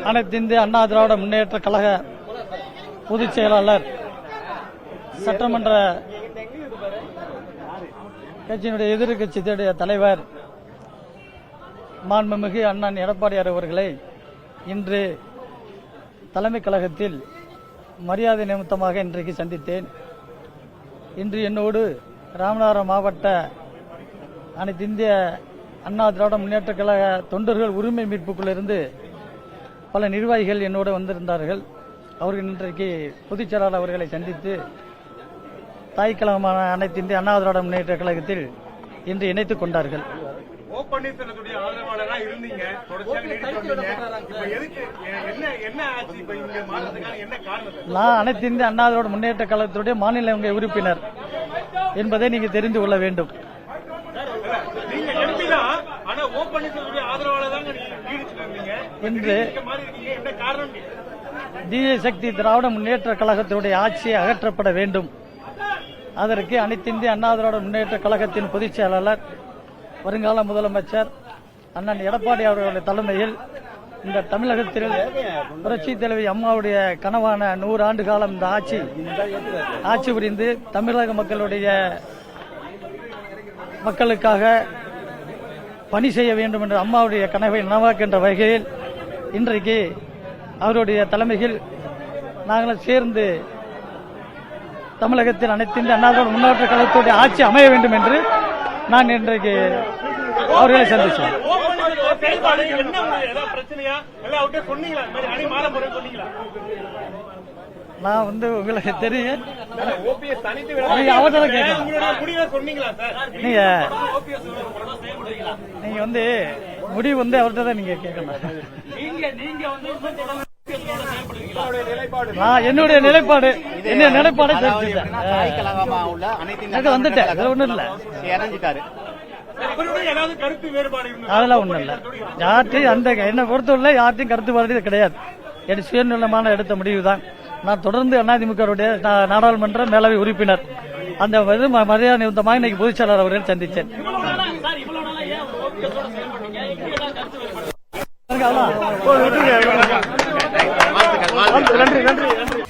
அனைத்து இந்திய அண்ணா திராவிட முன்னேற்ற கழக பொதுச் செயலாளர் சட்டமன்ற கட்சியினுடைய எதிர்கட்சியுடைய தலைவர் மாண்புமிகு அண்ணன் எடப்பாடியார் அவர்களை இன்று தலைமை கழகத்தில் மரியாதை நிமித்தமாக இன்றைக்கு சந்தித்தேன். இன்று என்னோடு ராமநாதபுரம் மாவட்ட அனைத்து இந்திய அண்ணா திராவிட முன்னேற்ற கழக தொண்டர்கள் உரிமை மீட்புக்குள்ளிருந்து பல நிர்வாகிகள் என்னோடு வந்திருந்தார்கள். அவர்கள் இன்றைக்கு பொதுச் செயலாளர் அவர்களை சந்தித்து தாய் கழகமான அனைத்து இந்திய அண்ணா திராவிட முன்னேற்ற கழகத்தில் இன்று இணைத்துக் கொண்டார்கள். நான் அனைத்து இந்திய அண்ணா திராவிட முன்னேற்ற கழகத்துடைய மாநில உறுப்பினர் என்பதை நீங்க தெரிந்து கொள்ள வேண்டும். இன்று தீய சக்தி திராவிட முன்னேற்ற கழகத்தினுடைய ஆட்சியை அகற்றப்பட வேண்டும். அதற்கு அனைத்து இந்திய அண்ணா திராவிட முன்னேற்ற கழகத்தின் பொதுச் செயலாளர் வருங்கால முதலமைச்சர் அண்ணன் எடப்பாடி அவர்களுடைய தலைமையில் இந்த தமிழகத்தில் புரட்சி தலைவி அம்மாவுடைய கனவான 100 ஆண்டு காலம் இந்த ஆட்சி புரிந்து தமிழக மக்களுக்காக பணி செய்ய வேண்டும் என்ற அம்மாவுடைய கனவை நனவாக்கின்ற வகையில் இன்றைக்கு அவருடைய தலைமையில் நாங்கள் சேர்ந்து தமிழகத்தில் அனைத்து இந்திய அண்ணா திராவிட முன்னேற்ற கழகத்துடைய ஆட்சி அமைய வேண்டும் என்று நான் இன்றைக்கு அவர்களை சந்தித்தேன். நான் உங்களுக்கு தெரியும், நீங்க முடிவு அவர்கிட்ட தான் நீங்க கேட்கணும். என்னுடைய நிலைப்பாடு வந்துட்டேன். ஒண்ணும் இல்ல, அதெல்லாம் ஒண்ணும் இல்ல. யார்ட்டையும் என்னை பொறுத்தவரை யார்ட்டையும் கருத்து வேறுபாடு கிடையாது. என் சுயநலமான எடுத்த முடிவுதான். நான் தொடர்ந்து அதிமுகவுடைய நாடாளுமன்ற மேலவை உறுப்பினர். அந்த மரியாதை நிமித்தமாக இன்னைக்கு பொதுச் செயலாளர் அவர்கள் சந்தித்தேன். நன்றி.